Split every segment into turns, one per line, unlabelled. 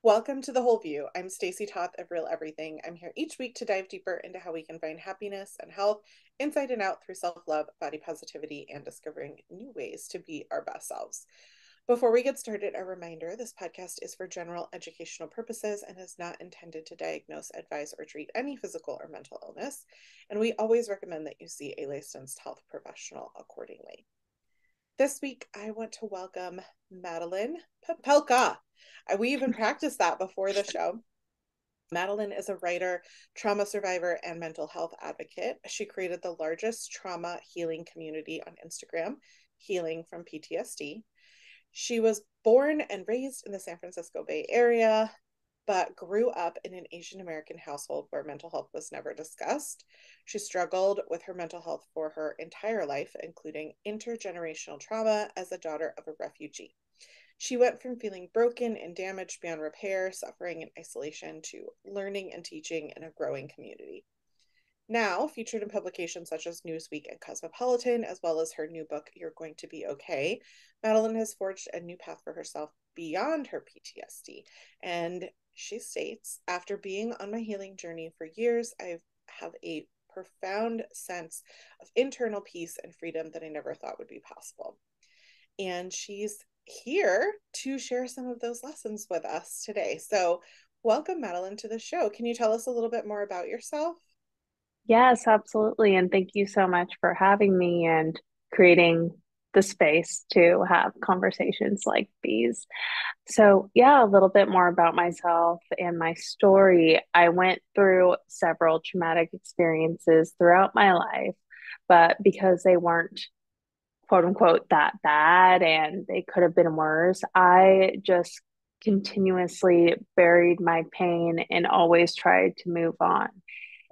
Welcome to The Whole View. I'm Stacy Toth of Real Everything. I'm here each week to dive deeper into how we can find happiness and health inside and out through self-love, body positivity, and discovering new ways to be our best selves. Before we get started, a reminder, this podcast is for general educational purposes and is not intended to diagnose, advise, or treat any physical or mental illness. And we always recommend that you see a licensed health professional accordingly. This week, I want to welcome Madeline Popelka. We even practiced that before the show. Madeline is a writer, trauma survivor, and mental health advocate. She created the largest trauma healing community on Instagram, Healing from PTSD. She was born and raised in the San Francisco Bay Area, but grew up in an Asian American household where mental health was never discussed. She struggled with her mental health for her entire life, including intergenerational trauma as a daughter of a refugee. She went from feeling broken and damaged beyond repair, suffering in isolation, to learning and teaching in a growing community. Now, featured in publications such as Newsweek and Cosmopolitan, as well as her new book, You're Going to Be Okay, Madeline has forged a new path for herself beyond her PTSD. And she states, after being on my healing journey for years, I have a profound sense of internal peace and freedom that I never thought would be possible. And she's here to share some of those lessons with us today. So, welcome, Madeline, to the show. Can you tell us a little bit more about yourself?
Yes, absolutely. And thank you so much for having me and creating the space to have conversations like these. So, yeah, a little bit more about myself and my story. I went through several traumatic experiences throughout my life, but because they weren't quote unquote that bad and they could have been worse, I just continuously buried my pain and always tried to move on.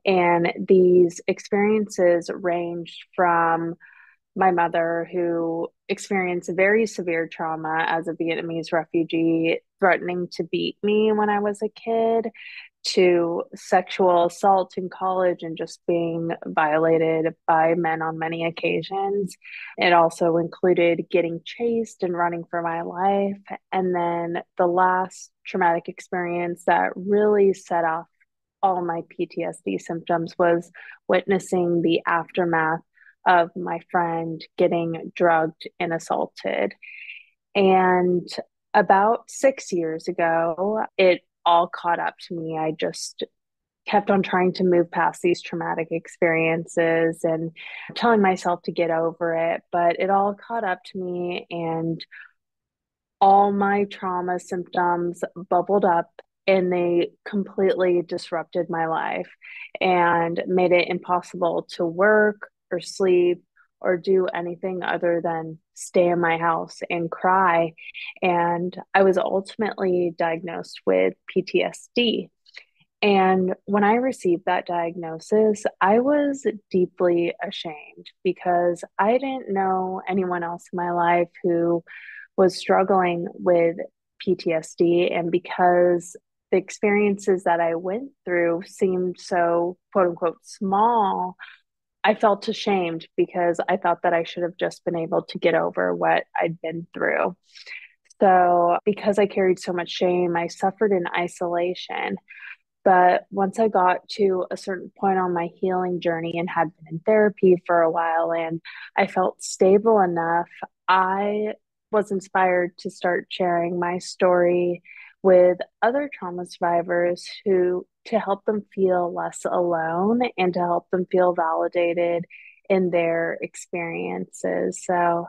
And these experiences ranged from my mother, who experienced very severe trauma as a Vietnamese refugee, threatening to beat me when I was a kid, to sexual assault in college and just being violated by men on many occasions. It also included getting chased and running for my life. And then the last traumatic experience that really set off all my PTSD symptoms was witnessing the aftermath of my friend getting drugged and assaulted. And about 6 years ago, it all caught up to me. I just kept on trying to move past these traumatic experiences and telling myself to get over it, but it all caught up to me, and all my trauma symptoms bubbled up and they completely disrupted my life and made it impossible to work or sleep or do anything other than stay in my house and cry. And I was ultimately diagnosed with PTSD. And when I received that diagnosis, I was deeply ashamed because I didn't know anyone else in my life who was struggling with PTSD. And because the experiences that I went through seemed so quote unquote small, I felt ashamed because I thought that I should have just been able to get over what I'd been through. So, because I carried so much shame, I suffered in isolation. But once I got to a certain point on my healing journey and had been in therapy for a while and I felt stable enough, I was inspired to start sharing my story with other trauma survivors who to help them feel less alone and to help them feel validated in their experiences. So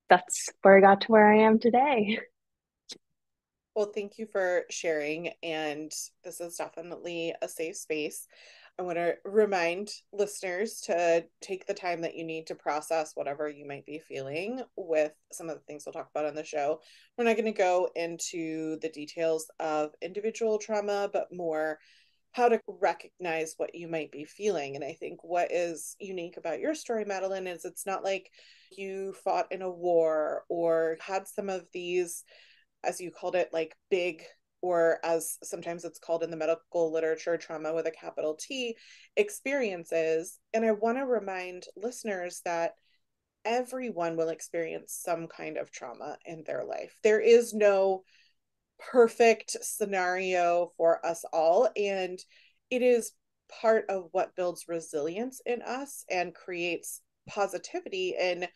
that's where I got to where I am today.
Well, thank you for sharing. And this is definitely a safe space. I want to remind listeners to take the time that you need to process whatever you might be feeling with some of the things we'll talk about on the show. We're not going to go into the details of individual trauma, but more how to recognize what you might be feeling. And I think what is unique about your story, Madeline, is it's not like you fought in a war or had some of these, as you called it, like big, or as sometimes it's called in the medical literature, trauma with a capital T experiences. And I want to remind listeners that everyone will experience some kind of trauma in their life. There is no perfect scenario for us all. And it is part of what builds resilience in us and creates positivity in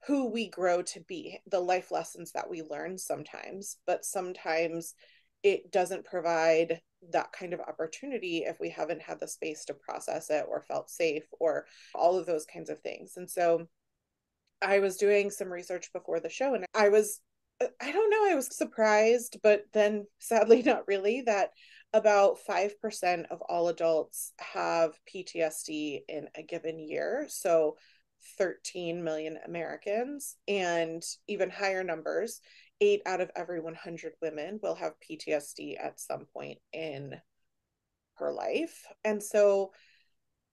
who we grow to be, the life lessons that we learn sometimes, but sometimes it doesn't provide that kind of opportunity if we haven't had the space to process it or felt safe or all of those kinds of things. And so I was doing some research before the show and I don't know, I was surprised, but then sadly not really, that about 5% of all adults have PTSD in a given year. So 13 million Americans, and even higher numbers, 8 out of every 100 women will have PTSD at some point in her life. And so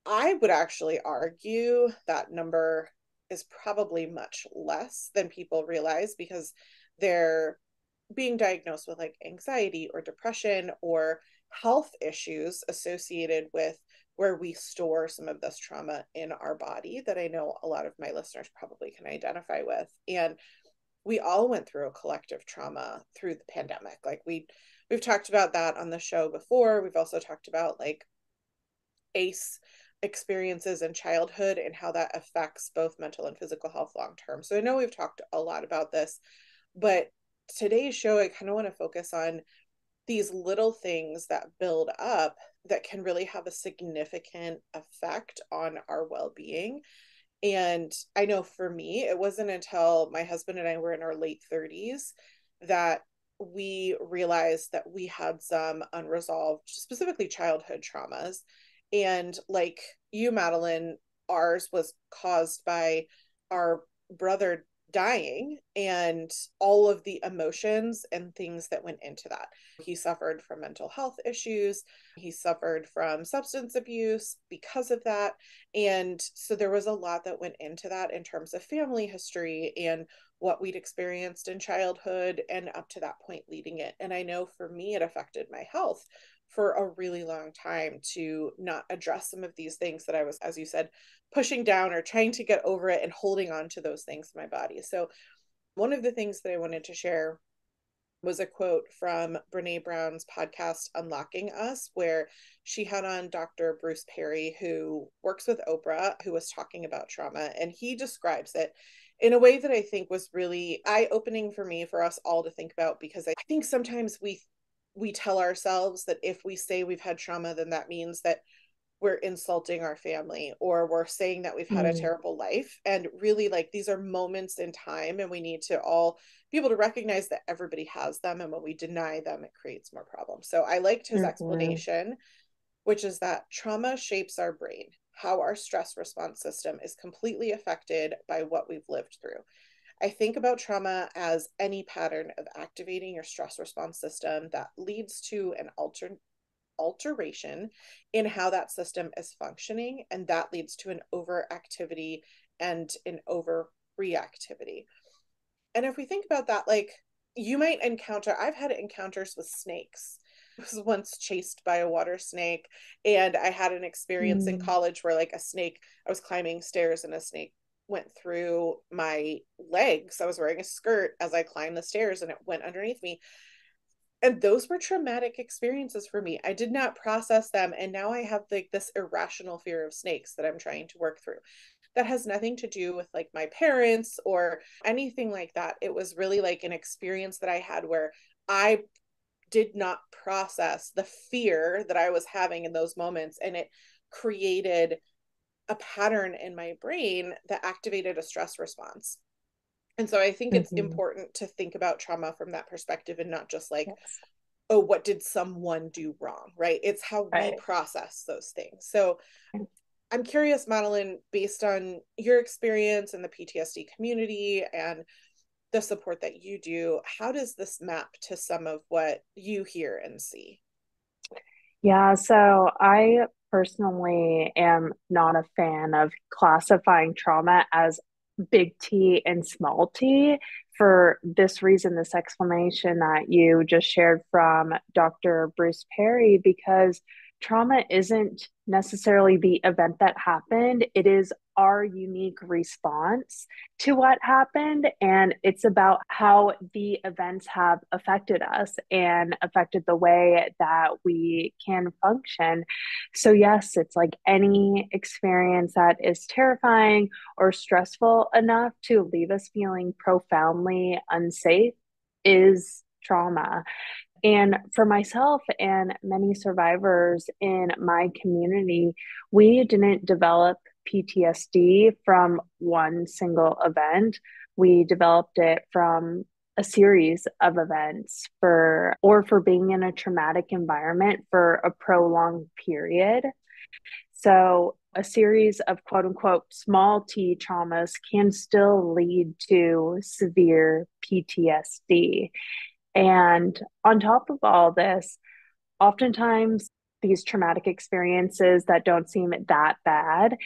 I would actually argue that number is probably much less than people realize because they're being diagnosed with like anxiety or depression or health issues associated with where we store some of this trauma in our body that I know a lot of my listeners probably can identify with. And we all went through a collective trauma through the pandemic. Like we've talked about that on the show before. We've also talked about like ACE experiences in childhood and how that affects both mental and physical health long term. So I know we've talked a lot about this, but today's show, I kind of want to focus on these little things that build up that can really have a significant effect on our well being. And I know for me, it wasn't until my husband and I were in our late 30s that we realized that we had some unresolved, specifically childhood traumas. And like you, Madeline, ours was caused by our brother dying and all of the emotions and things that went into that. He suffered from mental health issues. He suffered from substance abuse because of that. And so there was a lot that went into that in terms of family history and what we'd experienced in childhood and up to that point leading it. And I know for me, it affected my health for a really long time to not address some of these things that I was, as you said, pushing down or trying to get over it and holding on to those things in my body. So, one of the things that I wanted to share was a quote from Brene Brown's podcast, Unlocking Us, where she had on Dr. Bruce Perry, who works with Oprah, who was talking about trauma. And he describes it in a way that I think was really eye opening for me, for us all to think about, because I think sometimes we tell ourselves that if we say we've had trauma, then that means that we're insulting our family or we're saying that we've had a
Mm,
terrible life. And really, like, these are moments in time, and we need to all be able to recognize that everybody has them. And when we deny them, it creates more problems. So I liked his
mhm,
explanation, which is that trauma shapes our brain. How our stress response system is completely affected by what we've lived through. I think about trauma as any pattern of activating your stress response system that leads to an alteration in how that system is functioning, and that leads to an overactivity and an overreactivity. And if we think about that, like, you might encounter, I've had encounters with snakes. I was once chased by a water snake, and I had an experience in
mm,
college where, like, a snake, I was climbing stairs and a snake went through my legs. I was wearing a skirt as I climbed the stairs and it went underneath me. And those were traumatic experiences for me. I did not process them. And now I have like this irrational fear of snakes that I'm trying to work through. That has nothing to do with like my parents or anything like that. It was really like an experience that I had where I did not process the fear that I was having in those moments. And it created a pattern in my brain that activated a stress response. And so I think it's
mhm.
important to think about trauma from that perspective and not just like,
Yes,
oh, what did someone do wrong, right? It's how we
right.
process those things. So I'm curious, Madeline, based on your experience in the PTSD community and the support that you do, how does this map to some of what you hear and see?
Yeah, so I personally am not a fan of classifying trauma as big T and small t for this reason, this explanation that you just shared from Dr. Bruce Perry, because trauma isn't necessarily the event that happened, it is our unique response to what happened. And it's about how the events have affected us and affected the way that we can function. So, yes, it's like any experience that is terrifying or stressful enough to leave us feeling profoundly unsafe is trauma. And for myself and many survivors in my community, we didn't develop PTSD from one single event. We developed it from a series of events for being in a traumatic environment for a prolonged period. So a series of quote unquote small t traumas can still lead to severe PTSD. And on top of all this, oftentimes these traumatic experiences that don't seem that bad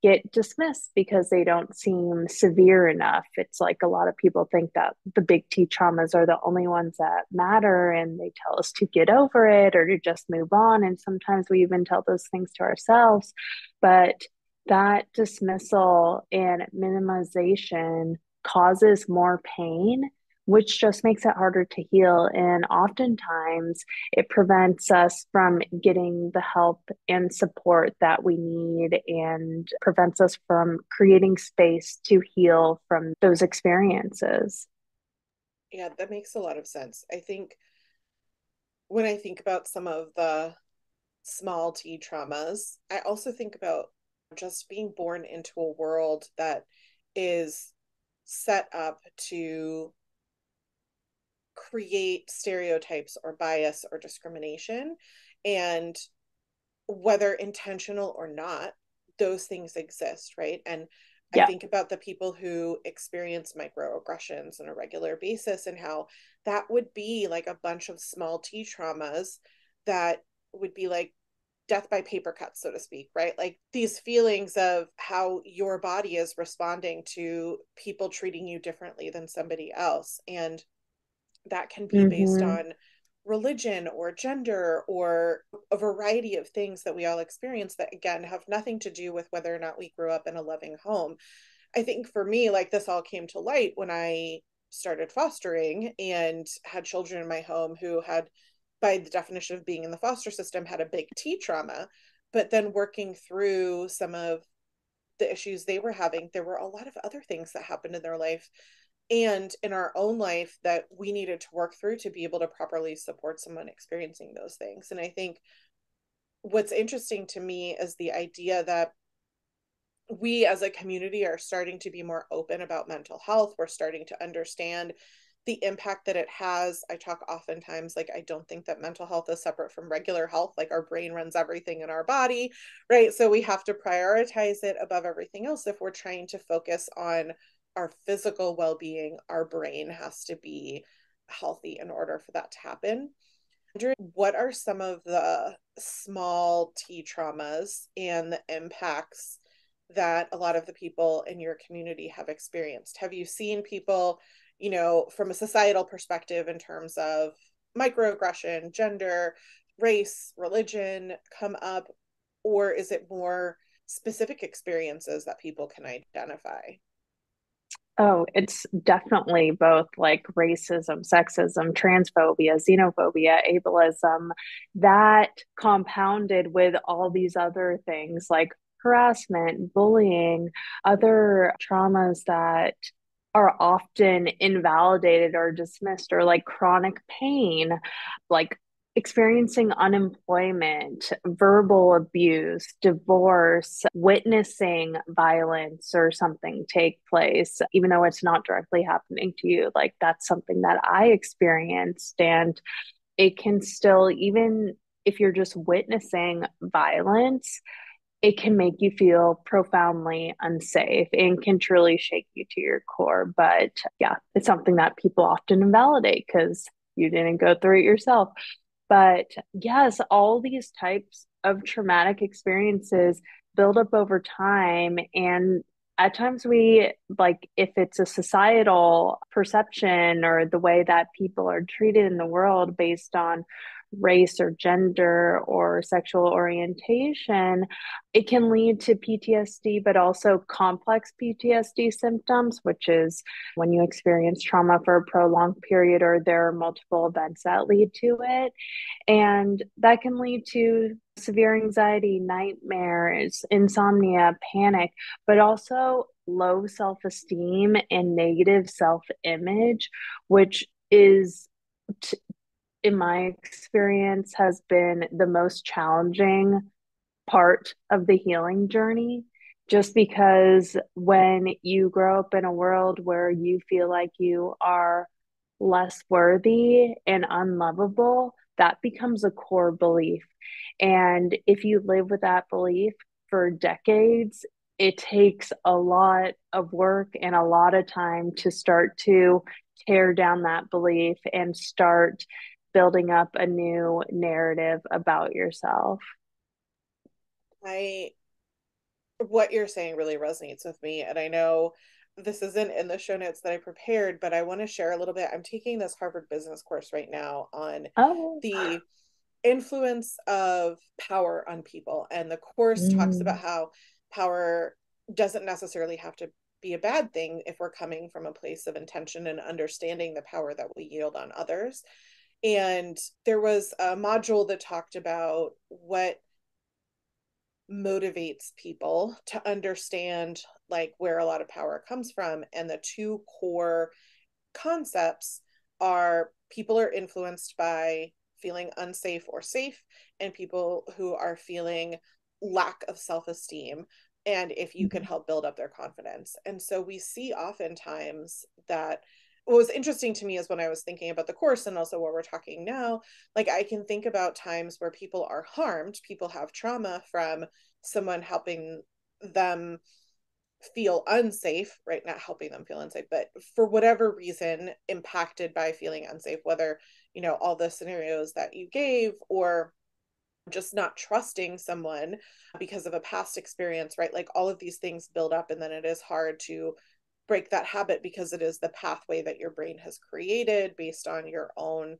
get dismissed because they don't seem severe enough. It's like a lot of people think that the big T traumas are the only ones that matter, and they tell us to get over it or to just move on. And sometimes we even tell those things to ourselves. But that dismissal and minimization causes more pain, which just makes it harder to heal. And oftentimes it prevents us from getting the help and support that we need and prevents us from creating space to heal from those experiences.
Yeah, that makes a lot of sense. I think when I think about some of the small t traumas, I also think about just being born into a world that is set up to create stereotypes or bias or discrimination. And whether intentional or not, those things exist, right? And I
Yeah.
think about the people who experience microaggressions on a regular basis and how that would be like a bunch of small t traumas that would be like death by paper cut, so to speak, right? Like these feelings of how your body is responding to people treating you differently than somebody else. And that can be based
Mm-hmm.
on religion or gender or a variety of things that we all experience that again have nothing to do with whether or not we grew up in a loving home. I think for me, like this all came to light when I started fostering and had children in my home who had, by the definition of being in the foster system, had a big T trauma. But then working through some of the issues they were having, there were a lot of other things that happened in their life and in our own life that we needed to work through to be able to properly support someone experiencing those things. And I think what's interesting to me is the idea that we as a community are starting to be more open about mental health. We're starting to understand the impact that it has. I talk oftentimes like I don't think that mental health is separate from regular health. Like our brain runs everything in our body, right? So we have to prioritize it above everything else. If we're trying to focus on our physical well-being, our brain has to be healthy in order for that to happen. What are some of the small T traumas and the impacts that a lot of the people in your community have experienced? Have you seen people, from a societal perspective in terms of microaggression, gender, race, religion come up, or is it more specific experiences that people can identify?
Oh, it's definitely both like racism, sexism, transphobia, xenophobia, ableism, that compounded with all these other things like harassment, bullying, other traumas that are often invalidated or dismissed, or like chronic pain, like experiencing unemployment, verbal abuse, divorce, witnessing violence or something take place, even though it's not directly happening to you. Like that's something that I experienced. And it can still, even if you're just witnessing violence, it can make you feel profoundly unsafe and can truly shake you to your core. But yeah, it's something that people often invalidate because you didn't go through it yourself. But yes, all these types of traumatic experiences build up over time. And at times, we like if it's a societal perception or the way that people are treated in the world based on race or gender or sexual orientation, it can lead to PTSD, but also complex PTSD symptoms, which is when you experience trauma for a prolonged period or there are multiple events that lead to it. And that can lead to severe anxiety, nightmares, insomnia, panic, but also low self esteem and negative self image, which is, in my experience, has been the most challenging part of the healing journey. Just because when you grow up in a world where you feel like you are less worthy and unlovable, that becomes a core belief. And if you live with that belief for decades, it takes a lot of work and a lot of time to start to tear down that belief and start building up a new narrative about yourself.
I What you're saying really resonates with me. And I know this isn't in the show notes that I prepared, but I want to share a little bit. I'm taking this Harvard business course right now on
Oh,
the influence of power on people. And the course talks about
mm,
how power doesn't necessarily have to be a bad thing if we're coming from a place of intention and understanding the power that we yield on others. And there was a module that talked about what motivates people to understand like where a lot of power comes from, and the two core concepts are people are influenced by feeling unsafe or safe, and people who are feeling lack of self-esteem, and if you can
mhm,
help build up their confidence. And so we see oftentimes that what was interesting to me is when I was thinking about the course and also what we're talking now, like I can think about times where people are harmed, people have trauma from someone helping them feel unsafe, right? Not helping them feel unsafe, but for whatever reason, impacted by feeling unsafe, whether, all the scenarios that you gave, or just not trusting someone because of a past experience, right? Like all of these things build up, and then it is hard to break that habit because it is the pathway that your brain has created based on your own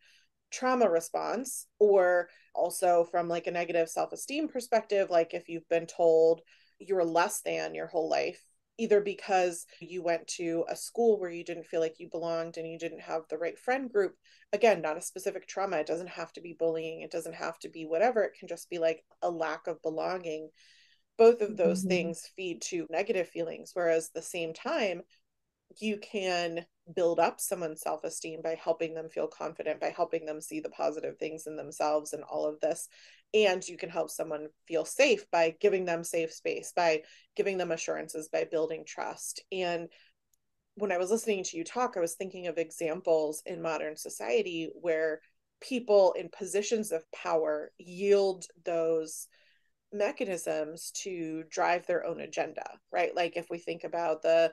trauma response. Or also from like a negative self-esteem perspective, like if you've been told you're less than your whole life, either because you went to a school where you didn't feel like you belonged and you didn't have the right friend group. Again, not a specific trauma, it doesn't have to be bullying, it doesn't have to be whatever, it can just be like a lack of belonging. Both of those
mhm,
things feed to negative feelings, whereas the same time you can build up someone's self-esteem by helping them feel confident, by helping them see the positive things in themselves and all of this. And you can help someone feel safe by giving them safe space, by giving them assurances, by building trust. And when I was listening to you talk, I was thinking of examples in modern society where people in positions of power yield those mechanisms to drive their own agenda, right? Like if we think about the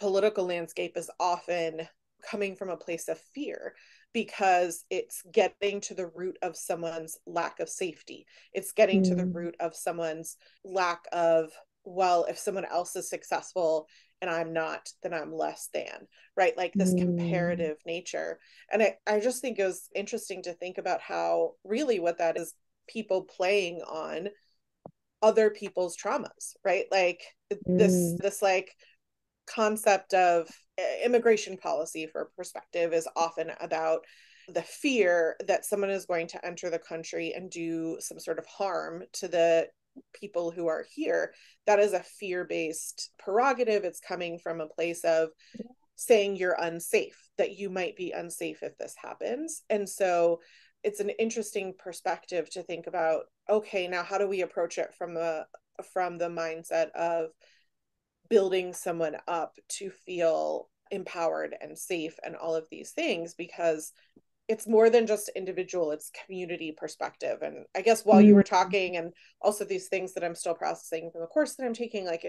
political landscape, is often coming from a place of fear because it's getting to the root of someone's lack of safety. It's getting to the
mm,
root of someone's lack of, well, if someone else is successful and I'm not, then I'm less than, right? Like this
mm,
comparative nature. And I just think it was interesting to think about how really what that is, people playing on other people's traumas, right? Like this,
mm,
this like concept of immigration policy for perspective is often about the fear that someone is going to enter the country and do some sort of harm to the people who are here. That is a fear-based prerogative. It's coming from a place of saying you're unsafe, that you might be unsafe if this happens. And so it's an interesting perspective to think about, okay, now how do we approach it from the mindset of building someone up to feel empowered and safe and all of these things, because it's more than just individual, it's community perspective. And I guess while you
mm.
were talking, and also these things that I'm still processing from the course that I'm taking, like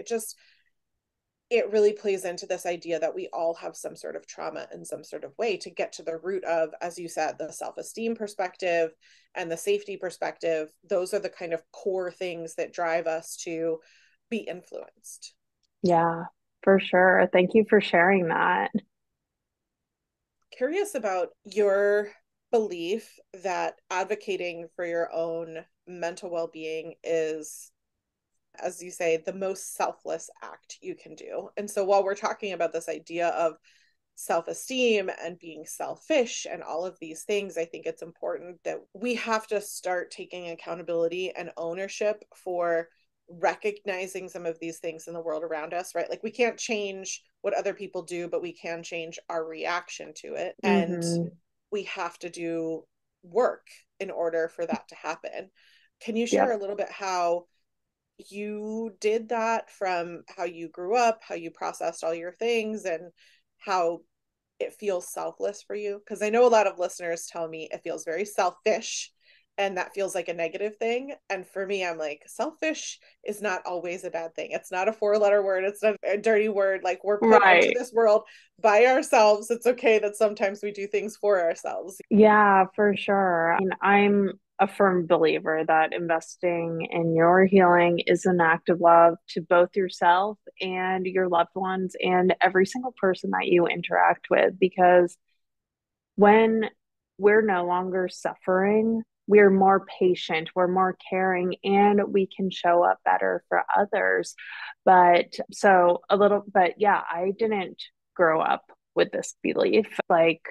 it really plays into this idea that we all have some sort of trauma in some sort of way, to get to the root of, as you said, the self-esteem perspective and the safety perspective. Those are the kind of core things that drive us to be influenced.
Yeah, for sure. Thank you for sharing that.
Curious about your belief that advocating for your own mental well-being is, as you say, the most selfless act you can do. And so while we're talking about this idea of self-esteem and being selfish and all of these things, I think it's important that we have to start taking accountability and ownership for recognizing some of these things in the world around us, right? Like we can't change what other people do, but we can change our reaction to it. And
Mm-hmm.
we have to do work in order for that to happen. Can you share
Yep.
a little bit how you did that, from how you grew up, how you processed all your things, and how it feels selfless for you? Because I know a lot of listeners tell me it feels very selfish, and that feels like a negative thing. And for me, I'm like, selfish is not always a bad thing. It's not a four-letter word. It's not a dirty word. Like, we're put into
Right.
this world by ourselves. It's okay that sometimes we do things for ourselves.
Yeah, for sure. I mean, I'm a firm believer that investing in your healing is an act of love to both yourself and your loved ones and every single person that you interact with. Because when we're no longer suffering, we're more patient, we're more caring, and we can show up better for others. But yeah, I didn't grow up with this belief. Like,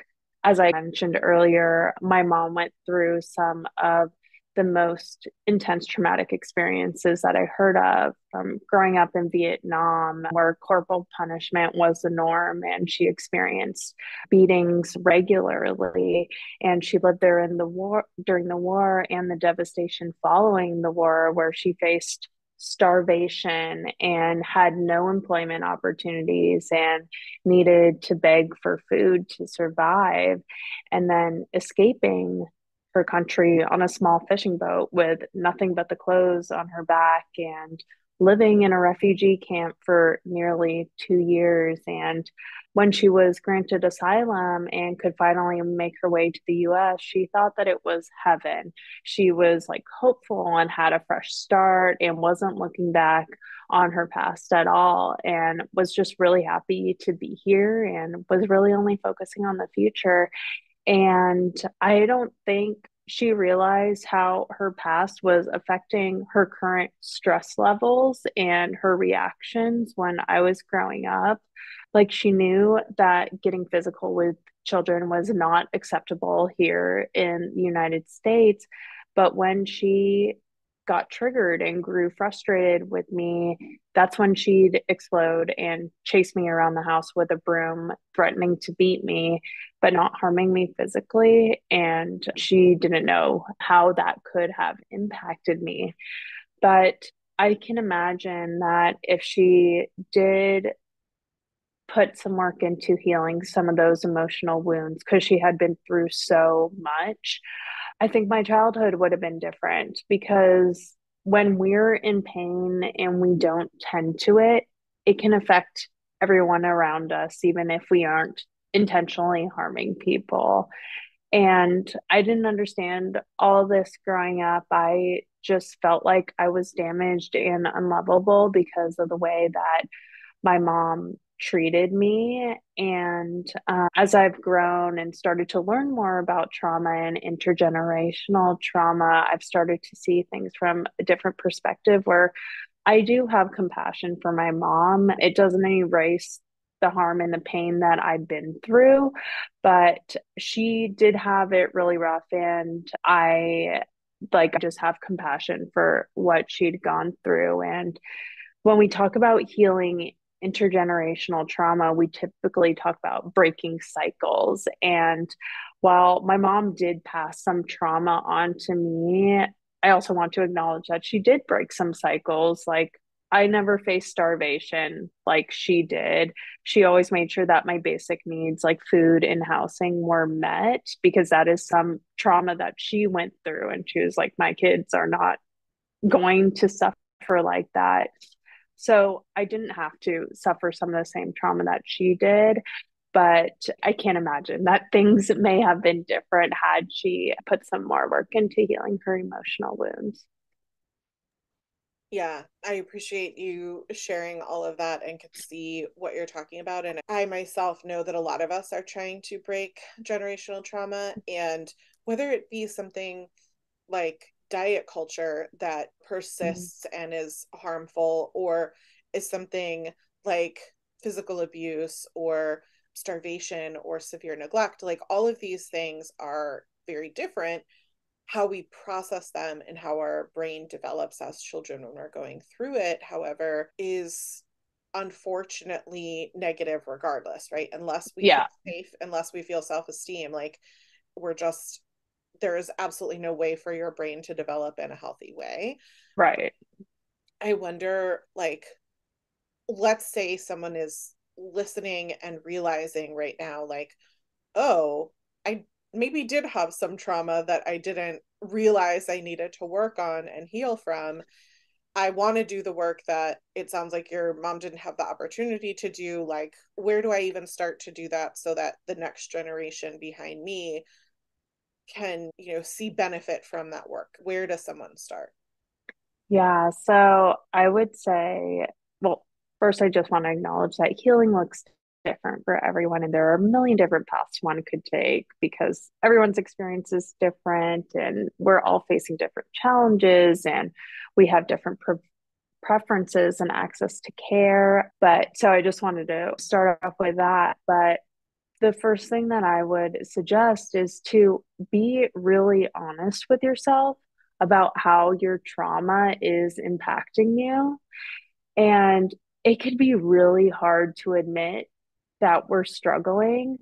as I mentioned earlier, my mom went through some of the most intense traumatic experiences that I heard of, from growing up in Vietnam, where corporal punishment was the norm, and she experienced beatings regularly. And she lived there in the war during the war and the devastation following the war, where she faced starvation and had no employment opportunities and needed to beg for food to survive, and then escaping her country on a small fishing boat with nothing but the clothes on her back, and living in a refugee camp for nearly 2 years. And when she was granted asylum and could finally make her way to the US, she thought that it was heaven. She was like hopeful and had a fresh start and wasn't looking back on her past at all, and was just really happy to be here and was really only focusing on the future. And I don't think she realized how her past was affecting her current stress levels and her reactions when I was growing up. Like, she knew that getting physical with children was not acceptable here in the United States. But when she got triggered and grew frustrated with me, that's when she'd explode and chase me around the house with a broom, threatening to beat me, but not harming me physically. And she didn't know how that could have impacted me. But I can imagine that if she did put some work into healing some of those emotional wounds, because she had been through so much, I think my childhood would have been different. Because when we're in pain and we don't tend to it, it can affect everyone around us, even if we aren't intentionally harming people. And I didn't understand all this growing up. I just felt like I was damaged and unlovable because of the way that my mom treated me. And as I've grown and started to learn more about trauma and intergenerational trauma, I've started to see things from a different perspective, where I do have compassion for my mom. It doesn't erase the harm and the pain that I've been through, but she did have it really rough. And I just have compassion for what she'd gone through. And when we talk about healing intergenerational trauma, we typically talk about breaking cycles. And while my mom did pass some trauma on to me, I also want to acknowledge that she did break some cycles. Like, I never faced starvation like she did. She always made sure that my basic needs, like food and housing, were met, because that is some trauma that she went through. And she was like, my kids are not going to suffer like that. So I didn't have to suffer some of the same trauma that she did. But I can't imagine that things may have been different had she put some more work into healing her emotional wounds.
Yeah, I appreciate you sharing all of that and could see what you're talking about. And I myself know that a lot of us are trying to break generational trauma. And whether it be something like diet culture that
Mhm.
persists and is harmful, or is something like physical abuse or starvation or severe neglect. Like all of these things are very different. How we process them and how our brain develops as children when we're going through it, however, is unfortunately negative regardless, right? Unless we feel
Yeah,
safe, unless we feel self-esteem, like we're just, there is absolutely no way for your brain to develop in a healthy way.
right.
I wonder, like, let's say someone is listening and realizing right now, like, oh, I maybe did have some trauma that I didn't realize I needed to work on and heal from. I want to do the work that it sounds like your mom didn't have the opportunity to do. Like, where do I even start to do that so that the next generation behind me can, see benefit from that work? Where does someone start?
Yeah, so I would say, well, first, I just want to acknowledge that healing looks different for everyone, and there are a million different paths one could take because everyone's experience is different, and we're all facing different challenges, and we have different preferences and access to care. But so I just wanted to start off with that. But the first thing that I would suggest is to be really honest with yourself about how your trauma is impacting you. And it can be really hard to admit that we're struggling,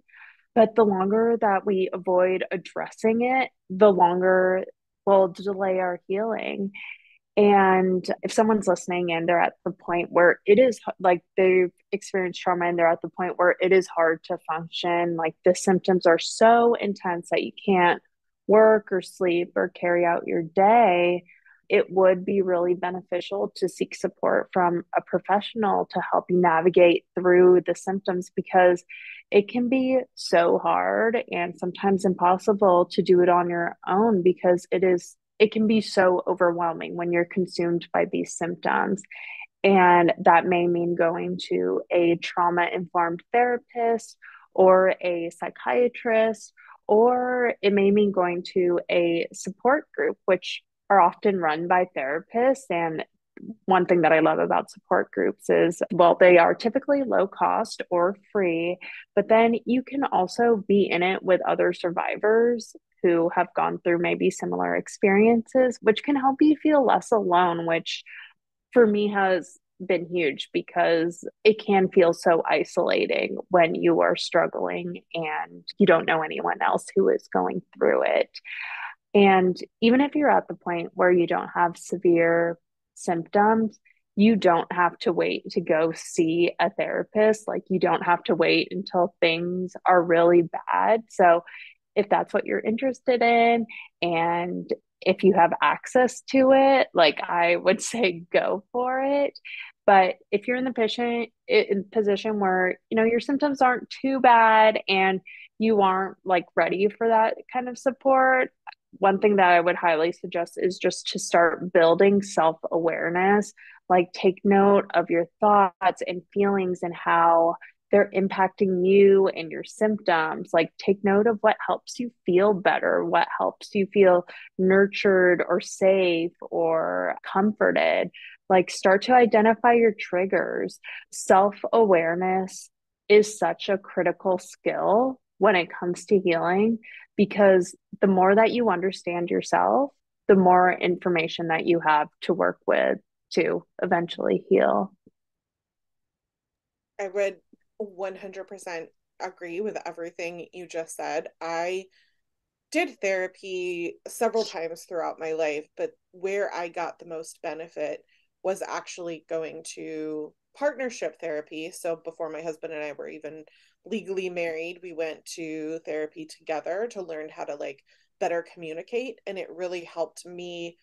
but the longer that we avoid addressing it, the longer we'll delay our healing. And if someone's listening and they're at the point where it is like they've experienced trauma and they're at the point where it is hard to function, like the symptoms are so intense that you can't work or sleep or carry out your day, it would be really beneficial to seek support from a professional to help you navigate through the symptoms because it can be so hard and sometimes impossible to do it on your own because it can be so overwhelming when you're consumed by these symptoms. And that may mean going to a trauma informed therapist or a psychiatrist, or it may mean going to a support group, which are often run by therapists. And one thing that I love about support groups is, well, they are typically low cost or free, but then you can also be in it with other survivors who have gone through maybe similar experiences, which can help you feel less alone, which for me has been huge because it can feel so isolating when you are struggling and you don't know anyone else who is going through it. And even if you're at the point where you don't have severe symptoms, you don't have to wait to go see a therapist. Like, you don't have to wait until things are really bad. So, if that's what you're interested in and if you have access to it, like I would say go for it. But if you're in the position where, your symptoms aren't too bad and you aren't like ready for that kind of support, one thing that I would highly suggest is just to start building self-awareness. Like, take note of your thoughts and feelings and how they're impacting you and your symptoms. Like, take note of what helps you feel better, what helps you feel nurtured or safe or comforted. Like, start to identify your triggers. Self awareness is such a critical skill when it comes to healing because the more that you understand yourself, the more information that you have to work with to eventually heal.
I would 100% agree with everything you just said. I did therapy several times throughout my life, but where I got the most benefit was actually going to partnership therapy. So before my husband and I were even legally married, we went to therapy together to learn how to like better communicate. And it really helped me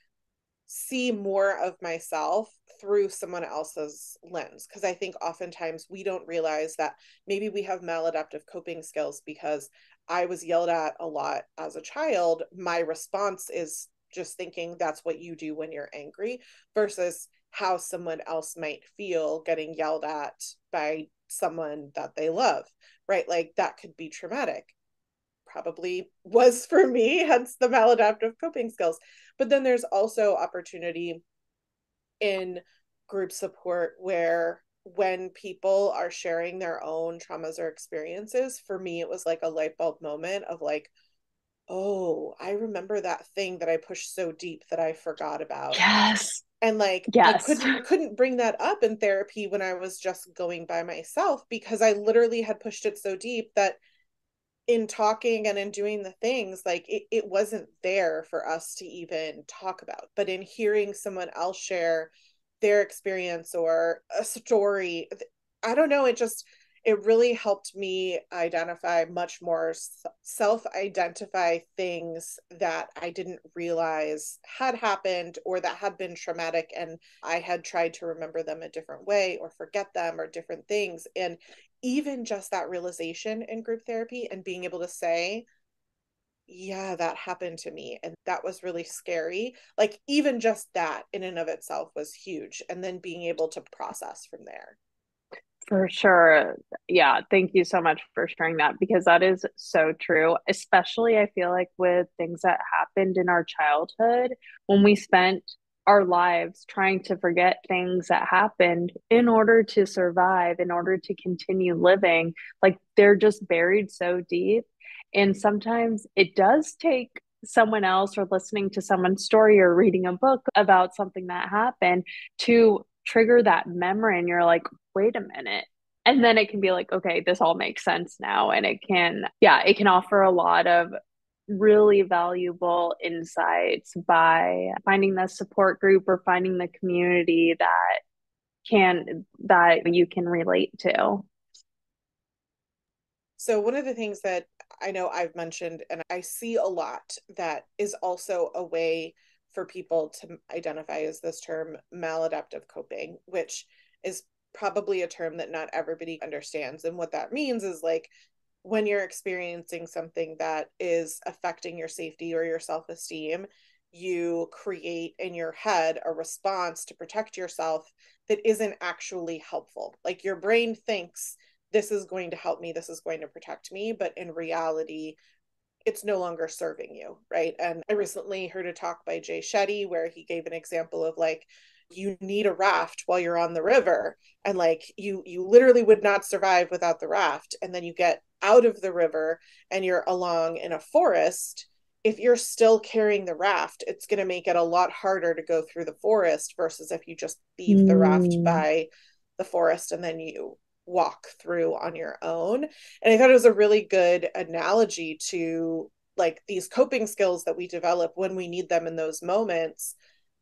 see more of myself through someone else's lens. Because I think oftentimes we don't realize that maybe we have maladaptive coping skills because I was yelled at a lot as a child. My response is just thinking that's what you do when you're angry versus how someone else might feel getting yelled at by someone that they love, right? Like that could be traumatic. probably was for me, hence the maladaptive coping skills. But then there's also opportunity in group support where when people are sharing their own traumas or experiences, for me, it was like a light bulb moment of like, oh, I remember that thing that I pushed so deep that I forgot about.
Yes.
And like I
Yes.
couldn't bring that up in therapy when I was just going by myself because I literally had pushed it so deep that in talking and in doing the things, like it wasn't there for us to even talk about. But in hearing someone else share their experience or a story, I don't know, it really helped me identify much more self identify things that I didn't realize had happened or that had been traumatic. And I had tried to remember them a different way or forget them or different things. And even just that realization in group therapy and being able to say, yeah, that happened to me. And that was really scary. Like, even just that in and of itself was huge. And then being able to process from there.
For sure. Yeah, thank you so much for sharing that because that is so true. Especially, I feel like with things that happened in our childhood, when we spent our lives trying to forget things that happened in order to survive, in order to continue living, like they're just buried so deep. And sometimes it does take someone else or listening to someone's story or reading a book about something that happened to trigger that memory. And you're like, wait a minute. And then it can be like, okay, this all makes sense now. And it can, yeah, it can offer a lot of really valuable insights by finding the support group or finding the community that you can relate to.
So, one of the things that I know I've mentioned and I see a lot that is also a way for people to identify as this term maladaptive coping, which is probably a term that not everybody understands. And what that means is like when you're experiencing something that is affecting your safety or your self esteem, you create in your head a response to protect yourself that isn't actually helpful. Like your brain thinks this is going to help me, this is going to protect me, but in reality, it's no longer serving you, right? And I recently heard a talk by Jay Shetty where he gave an example of like, you need a raft while you're on the river, and like you literally would not survive without the raft. And then you get out of the river and you're along in a forest. If you're still carrying the raft, it's going to make it a lot harder to go through the forest versus if you just leave the raft
Mm,
by the forest and then you walk through on your own. And I thought it was a really good analogy to like these coping skills that we develop when we need them in those moments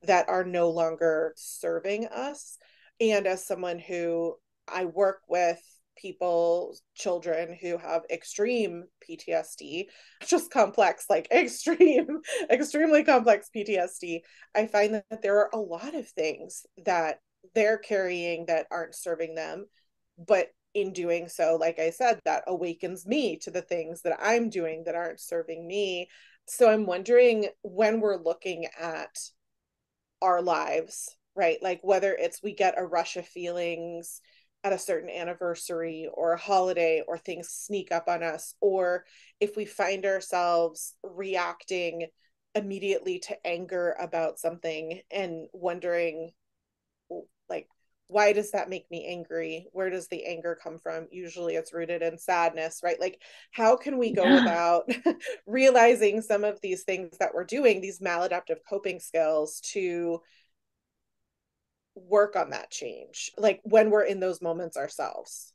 that are no longer serving us. And as someone who I work with people, children who have extreme PTSD, just complex, like extreme, extremely complex PTSD, I find that there are a lot of things that they're carrying that aren't serving them. But in doing so, like I said, that awakens me to the things that I'm doing that aren't serving me. So I'm wondering when we're looking at our lives, right? Like whether it's we get a rush of feelings at a certain anniversary or a holiday or things sneak up on us, or if we find ourselves reacting immediately to anger about something and wondering like why does that make me angry? Where does the anger come from? Usually it's rooted in sadness, right? Like, how can we go
yeah.
about realizing some of these things that we're doing, these maladaptive coping skills to work on that change, like when we're in those moments ourselves?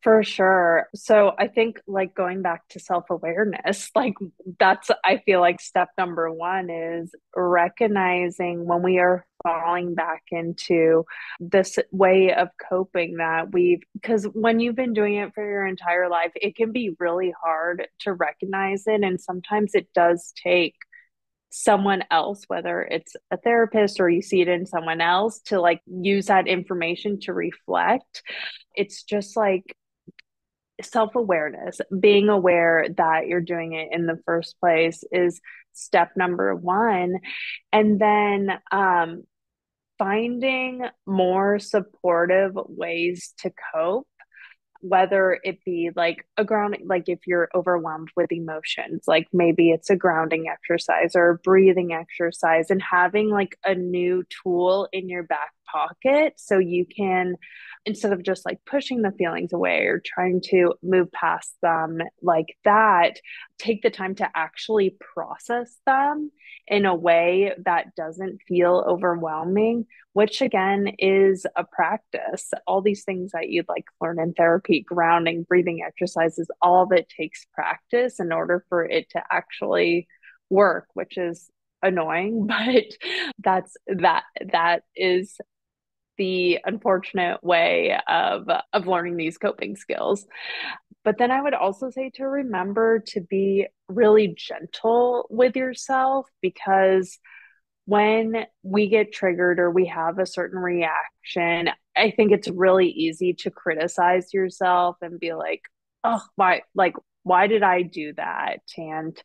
For sure. So I think like going back to self-awareness, like that's I feel like step number one is recognizing when we are falling back into this way of coping that we've because when you've been doing it for your entire life, it can be really hard to recognize it. And sometimes it does take someone else, whether it's a therapist or you see it in someone else, to like use that information to reflect. It's just like self awareness, being aware that you're doing it in the first place is step number one. And then finding more supportive ways to cope. whether it be like a grounding, like if you're overwhelmed with emotions, like maybe it's a grounding exercise or a breathing exercise, and having like a new tool in your back pocket so you can, instead of just like pushing the feelings away or trying to move past them like that, take the time to actually process them in a way that doesn't feel overwhelming, which again is a practice. All these things that you'd like learn in therapy, grounding, breathing exercises, all of it takes practice in order for it to actually work, which is annoying, but that is the unfortunate way of learning these coping skills. But then I would also say to remember to be really gentle with yourself, because when we get triggered or we have a certain reaction, I think it's really easy to criticize yourself and be like, oh, why did I do that? And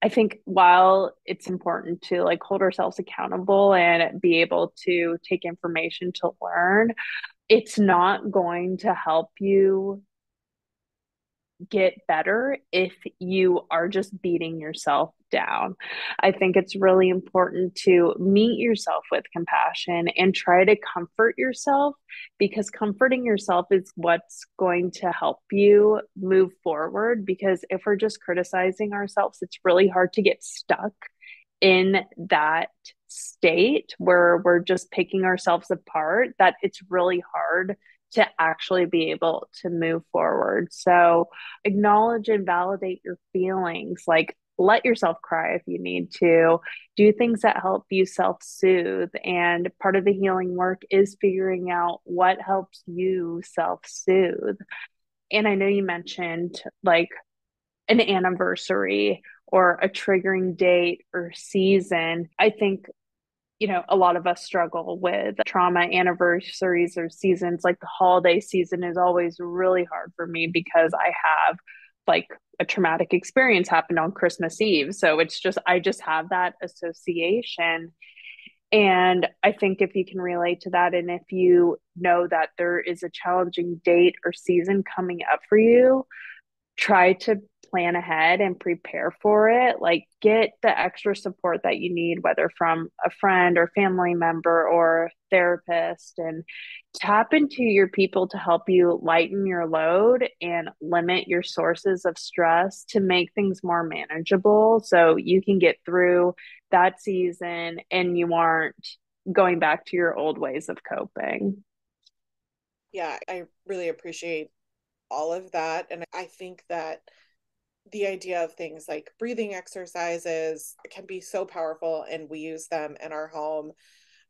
I think while it's important to like hold ourselves accountable and be able to take information to learn, it's not going to help you get better if you are just beating yourself down. I think it's really important to meet yourself with compassion and try to comfort yourself, because comforting yourself is what's going to help you move forward. Because if we're just criticizing ourselves, it's really hard to get stuck in that state where we're just picking ourselves apart, that it's really hard to actually be able to move forward. So acknowledge and validate your feelings. Like, let yourself cry if you need to. Do things that help you self soothe. And part of the healing work is figuring out what helps you self soothe. And I know you mentioned like an anniversary or a triggering date or season. I think, a lot of us struggle with trauma anniversaries or seasons. Like the holiday season is always really hard for me because I have like a traumatic experience happened on Christmas Eve. So I just have that association. And I think if you can relate to that, and if you know that there is a challenging date or season coming up for you, try to plan ahead and prepare for it. Like, get the extra support that you need, whether from a friend or family member or a therapist, and tap into your people to help you lighten your load and limit your sources of stress to make things more manageable so you can get through that season and you aren't going back to your old ways of coping.
Yeah, I really appreciate all of that. And I think that the idea of things like breathing exercises can be so powerful, and we use them in our home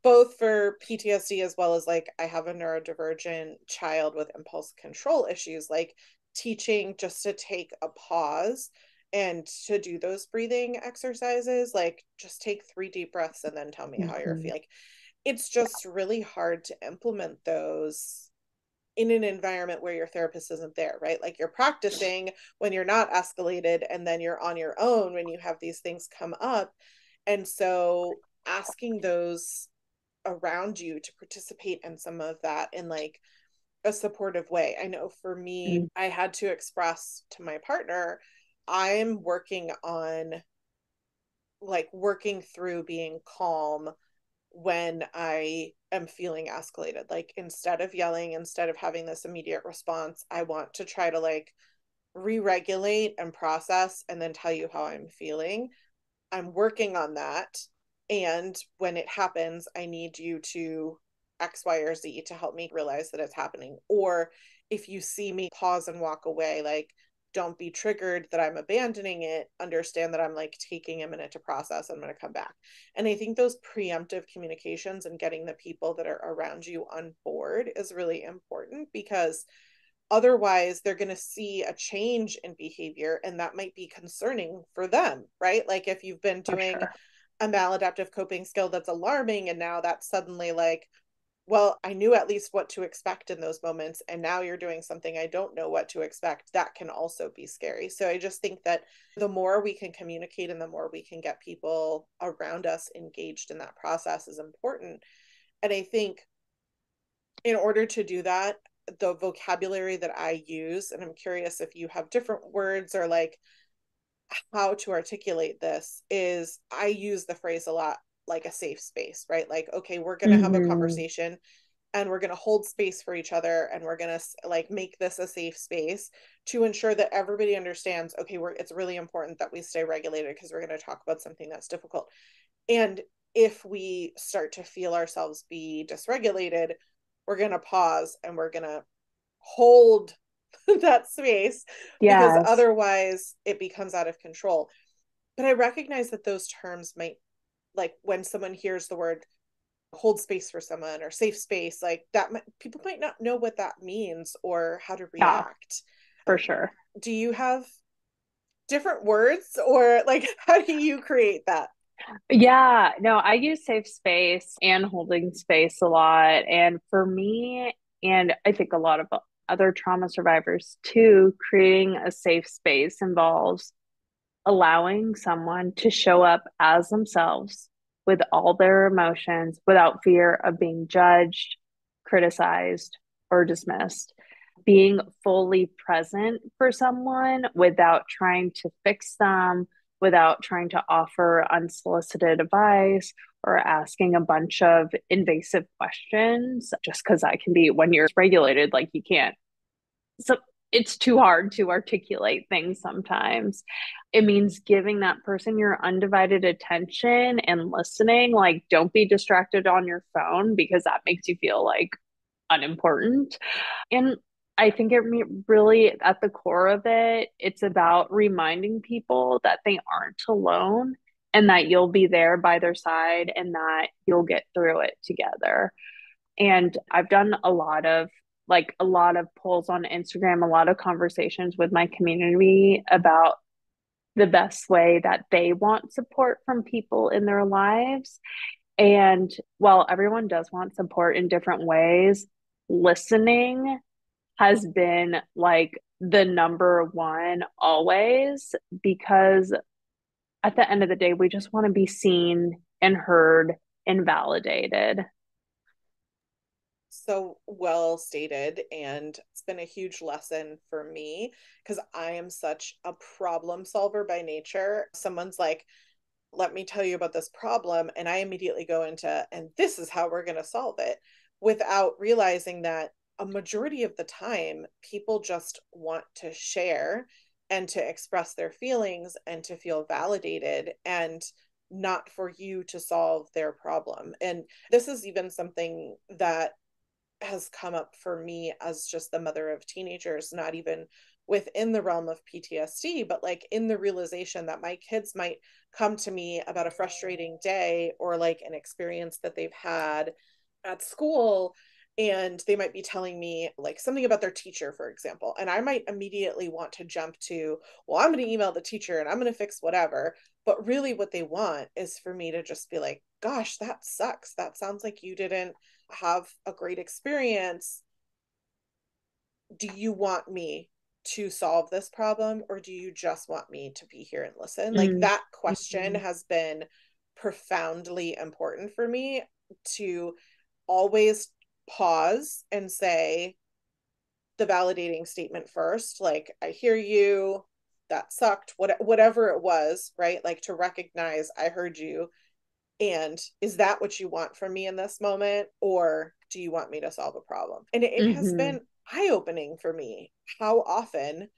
both for PTSD as well as like I have a neurodivergent child with impulse control issues, like teaching just to take a pause and to do those breathing exercises, like just take 3 deep breaths and then tell me how you're
Mm-hmm.
feeling. Like, it's just really hard to implement those in an environment where your therapist isn't there, right? Like, you're practicing when you're not escalated, and then you're on your own when you have these things come up. And so asking those around you to participate in some of that in like a supportive way. I know for me, I had to express to my partner, I'm working on like working through being calm when I am feeling escalated. Like, instead of yelling, instead of having this immediate response, I want to try to like re-regulate and process and then tell you how I'm feeling. I'm working on that. And when it happens, I need you to X, Y, or Z to help me realize that it's happening. Or if you see me pause and walk away, like, don't be triggered that I'm abandoning it. Understand that I'm like taking a minute to process. I'm going to come back. And I think those preemptive communications and getting the people that are around you on board is really important, because otherwise they're going to see a change in behavior and that might be concerning for them, right? Like, if you've been
For
doing
sure.
a maladaptive coping skill that's alarming and now that's suddenly like, well, I knew at least what to expect in those moments, and now you're doing something I don't know what to expect, that can also be scary. So I just think that the more we can communicate and the more we can get people around us engaged in that process is important. And I think in order to do that, the vocabulary that I use, and I'm curious if you have different words or like how to articulate this, is I use the phrase a lot, like a safe space, right? Like, okay, we're going to have a
Hmm.
conversation and we're going to hold space for each other, and we're going to like make this a safe space to ensure that everybody understands, okay, it's really important that we stay regulated because we're going to talk about something that's difficult. And if we start to feel ourselves be dysregulated, we're going to pause and we're going to hold that space, because
Yes.
otherwise it becomes out of control. But I recognize that those terms might, like when someone hears the word hold space for someone or safe space, like that people might not know what that means or how to
Yeah,
react.
for sure.
Do you have different words, or like how do you create that?
Yeah, no, I use safe space and holding space a lot. And for me, and I think a lot of other trauma survivors too, creating a safe space involves allowing someone to show up as themselves with all their emotions without fear of being judged, criticized, or dismissed. Being fully present for someone without trying to fix them, without trying to offer unsolicited advice or asking a bunch of invasive questions just because I can be, when you're regulated, like you can't. So it's too hard to articulate things sometimes. It means giving that person your undivided attention and listening. Like, don't be distracted on your phone because that makes you feel like unimportant. And I think it really, at the core of it, it's about reminding people that they aren't alone and that you'll be there by their side and that you'll get through it together. And I've done a lot of polls on Instagram, a lot of conversations with my community about the best way that they want support from people in their lives. And while everyone does want support in different ways, listening has been like the number one always, because at the end of the day, we just want to be seen and heard and validated.
So well stated. And it's been a huge lesson for me because I am such a problem solver by nature. Someone's like, let me tell you about this problem. And I immediately go into, and this is how we're going to solve it, without realizing that a majority of the time, people just want to share and to express their feelings and to feel validated, and not for you to solve their problem. And this is even something that has come up for me as just the mother of teenagers, not even within the realm of PTSD, but like in the realization that my kids might come to me about a frustrating day or like an experience that they've had at school. And they might be telling me like something about their teacher, for example. And I might immediately want to jump to, well, I'm going to email the teacher and I'm going to fix whatever. But really, what they want is for me to just be like, gosh, that sucks. That sounds like you didn't have a great experience. Do you want me to solve this problem, or do you just want me to be here and listen? Like
Mm.
that question
Mhm.
has been profoundly important for me, to always pause and say the validating statement first, like I hear you, that sucked, whatever it was, right? Like to recognize I heard you, and is that what you want from me in this moment? Or do you want me to solve a problem? And it has
Mhm.
been eye opening for me how often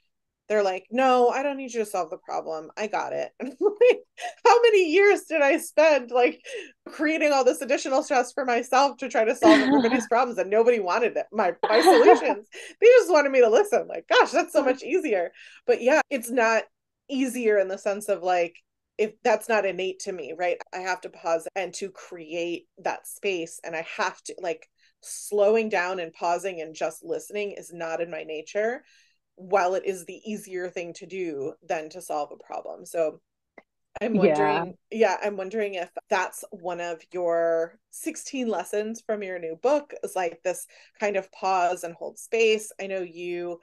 they're like, no, I don't need you to solve the problem. I got it. And I'm like, how many years did I spend like creating all this additional stress for myself to try to solve everybody's problems? And nobody wanted it, my solutions. They just wanted me to listen. Like, gosh, that's so much easier. But yeah, it's not easier in the sense of like, if that's not innate to me, right? I have to pause and to create that space. And I have to like slowing down and pausing and just listening is not in my nature, while it is the easier thing to do than to solve a problem. So I'm
Yeah.
wondering, yeah, I'm wondering if that's one of your 16 lessons from your new book, is like this kind of pause and hold space. I know you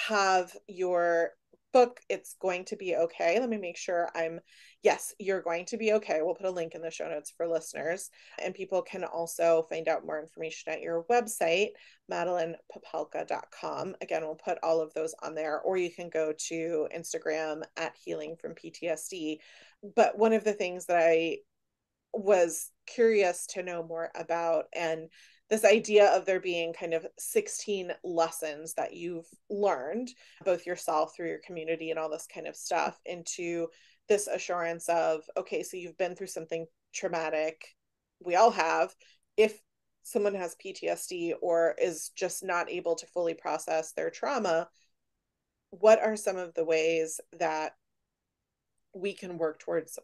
have your book, It's Going to Be Okay. Let me make sure yes, You're Going to Be Okay. We'll put a link in the show notes for listeners. And people can also find out more information at your website, madelinepopelka.com. Again, we'll put all of those on there, or you can go to Instagram at Healing from PTSD. But one of the things that I was curious to know more about, and this idea of there being kind of 16 lessons that you've learned, both yourself through your community and all this kind of stuff, into this assurance of, okay, so you've been through something traumatic. We all have. If someone has PTSD or is just not able to fully process their trauma, what are some of the ways that we can work towards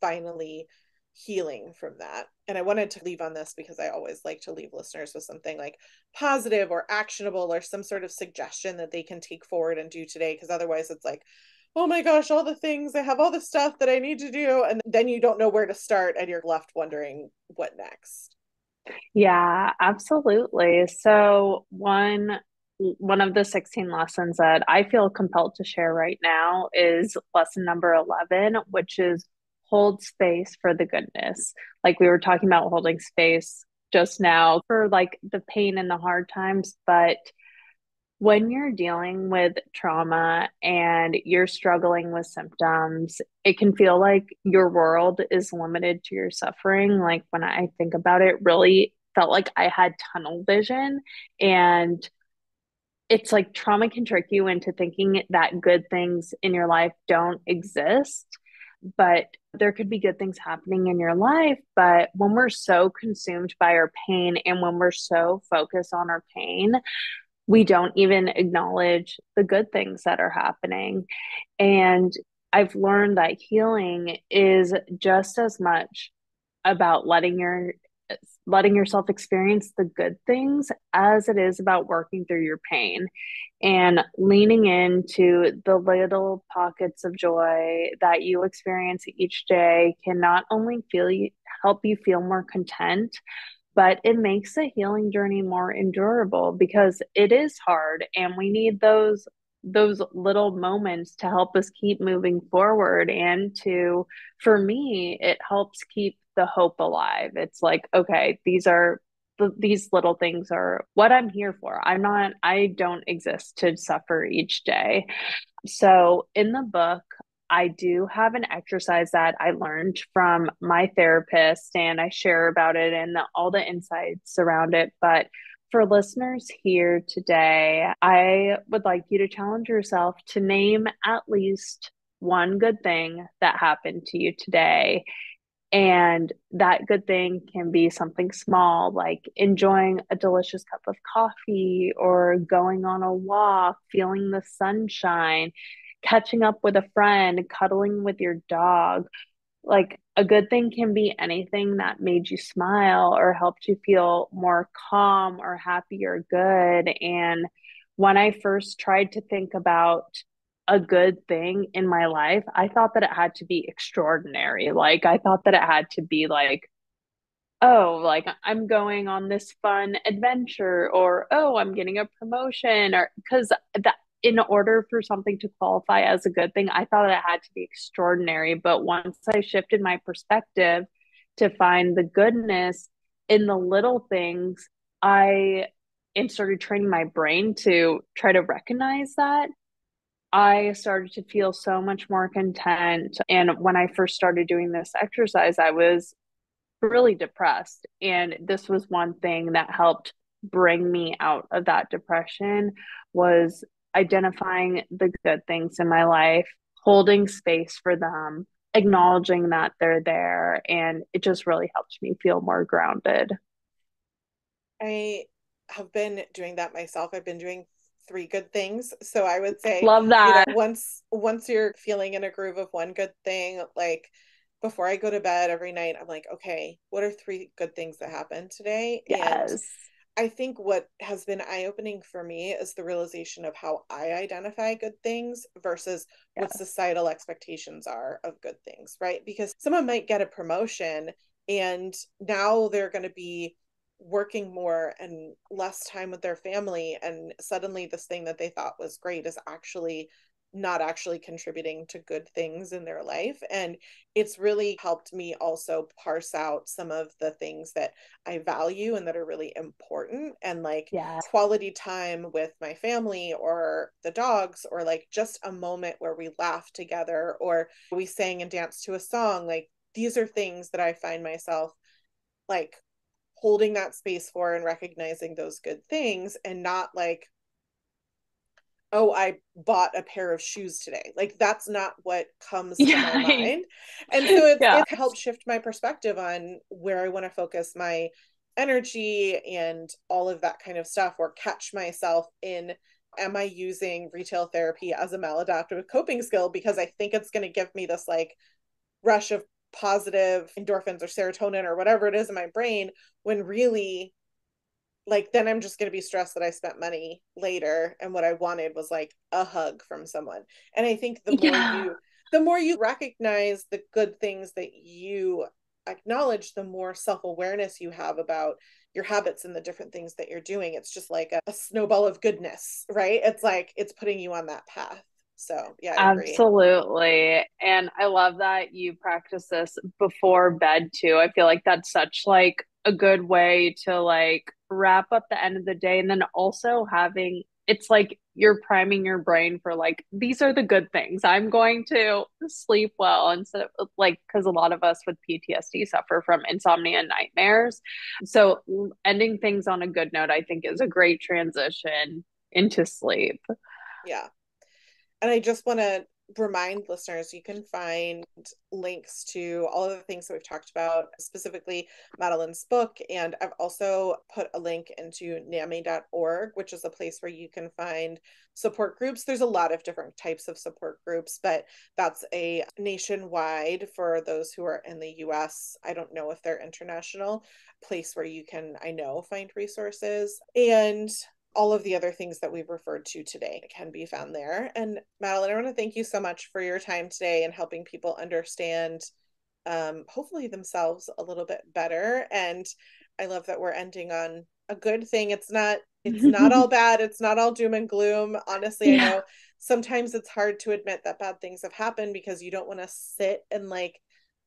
finally healing from that? And I wanted to leave on this because I always like to leave listeners with something like positive or actionable or some sort of suggestion that they can take forward and do today. Because otherwise it's like, oh my gosh, all the things, I have all the stuff that I need to do. And then you don't know where to start and you're left wondering what next.
Yeah, absolutely. So one of the 16 lessons that I feel compelled to share right now is lesson number 11, which is hold space for the goodness. Like we were talking about holding space just now for like the pain and the hard times, but when you're dealing with trauma and you're struggling with symptoms, it can feel like your world is limited to your suffering. Like when I think about it, really felt like I had tunnel vision. And it's like trauma can trick you into thinking that good things in your life don't exist. But there could be good things happening in your life. But when we're so consumed by our pain and when we're so focused on our pain, we don't even acknowledge the good things that are happening. And I've learned that healing is just as much about letting yourself experience the good things as it is about working through your pain and leaning into the little pockets of joy that you experience each day can not only help you feel more content, but it makes the healing journey more endurable because it is hard and we need those little moments to help us keep moving forward and to for me it helps keep the hope alive. It's like, okay, these little things are what I'm here for. I don't exist to suffer each day. So in the book, I do have an exercise that I learned from my therapist, and I share about it and all the insights around it. But for listeners here today, I would like you to challenge yourself to name at least one good thing that happened to you today. And that good thing can be something small, like enjoying a delicious cup of coffee or going on a walk, feeling the sunshine, catching up with a friend, cuddling with your dog. Like a good thing can be anything that made you smile or helped you feel more calm or happy or good. And when I first tried to think about a good thing in my life, I thought that it had to be extraordinary. Like I thought that it had to be like, oh, like I'm going on this fun adventure, or oh, I'm getting a promotion, or because that in order for something to qualify as a good thing, I thought it had to be extraordinary. But once I shifted my perspective to find the goodness in the little things, I and started training my brain to try to recognize that. I started to feel so much more content. And when I first started doing this exercise, I was really depressed. And this was one thing that helped bring me out of that depression was identifying the good things in my life, holding space for them, acknowledging that they're there. And it just really helped me feel more grounded.
I have been doing that myself. I've been doing three good things. So I would say,
Love that.
once you're feeling in a groove of one good thing, like before I go to bed every night, I'm like, okay, what are three good things that happened today? And
Yes.
I think what has been eye-opening for me is the realization of how I identify good things versus what
Yes.
societal expectations are of good things, right? Because someone might get a promotion and now they're going to be working more and less time with their family, and suddenly this thing that they thought was great is actually not actually contributing to good things in their life. And it's really helped me also parse out some of the things that I value and that are really important. And like
Yes.
quality time with my family or the dogs, or like just a moment where we laughed together or we sang and danced to a song. Like these are things that I find myself like holding that space for and recognizing those good things, and not like, oh, I bought a pair of shoes today. Like that's not what comes to my
Yeah.
mind. And so
Yeah.
it helped shift my perspective on where I want to focus my energy and all of that kind of stuff, or catch myself in, am I using retail therapy as a maladaptive coping skill because I think it's going to give me this like rush of positive endorphins or serotonin or whatever it is in my brain, when really like then I'm just going to be stressed that I spent money later, and what I wanted was like a hug from someone. And I think
Yeah.
the more you recognize the good things that you acknowledge, the more self-awareness you have about your habits and the different things that you're doing. It's just like a snowball of goodness, right? It's like it's putting you on that path. So yeah, I agree.
Absolutely. And I love that you practice this before bed too. I feel like that's such like a good way to like wrap up the end of the day, and then also having it's like you're priming your brain for like these are the good things. I'm going to sleep well instead of like because a lot of us with PTSD suffer from insomnia and nightmares. So ending things on a good note, I think, is a great transition into sleep.
Yeah. And I just want to remind listeners, you can find links to all of the things that we've talked about, specifically Madeline's book. And I've also put a link into NAMI.org, which is a place where you can find support groups. There's a lot of different types of support groups, but that's a nationwide for those who are in the US. I don't know if they're international place where you can, I know, find resources. And all of the other things that we've referred to today can be found there. And Madeline, I want to thank you so much for your time today and helping people understand, hopefully themselves a little bit better. And I love that we're ending on a good thing. It's not all bad. It's not all doom and gloom. Honestly, I
Yeah.
know sometimes it's hard to admit that bad things have happened because you don't want to sit in like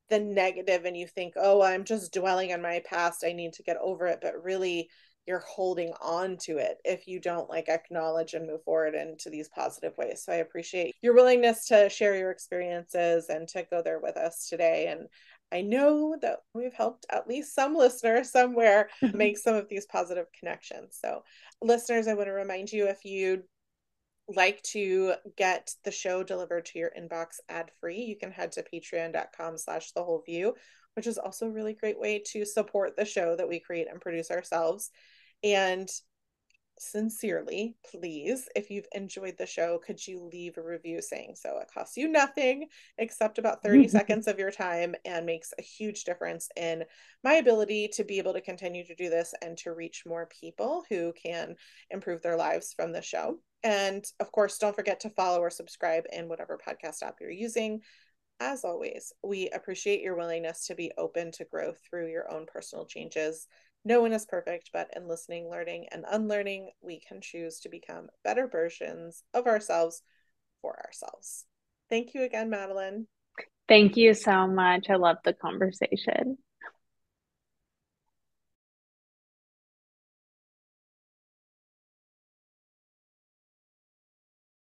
the negative and you think, oh, I'm just dwelling on my past. I need to get over it. But really, you're holding on to it if you don't like acknowledge and move forward into these positive ways. So I appreciate your willingness to share your experiences and to go there with us today. And I know that we've helped at least some listeners somewhere make some of these positive connections. So listeners, I want to remind you, if you like to get the show delivered to your inbox ad free, you can head to patreon.com/the whole view, which is also a really great way to support the show that we create and produce ourselves. And sincerely, please, if you've enjoyed the show, could you leave a review saying so? It costs you nothing except about 30 seconds of your time and makes a huge difference in my ability to be able to continue to do this and to reach more people who can improve their lives from the show. And of course, don't forget to follow or subscribe in whatever podcast app you're using. As always, we appreciate your willingness to be open to growth through your own personal changes. No one is perfect, but in listening, learning, and unlearning, we can choose to become better versions of ourselves for ourselves. Thank you again, Madeline.
Thank you so much. I love the conversation.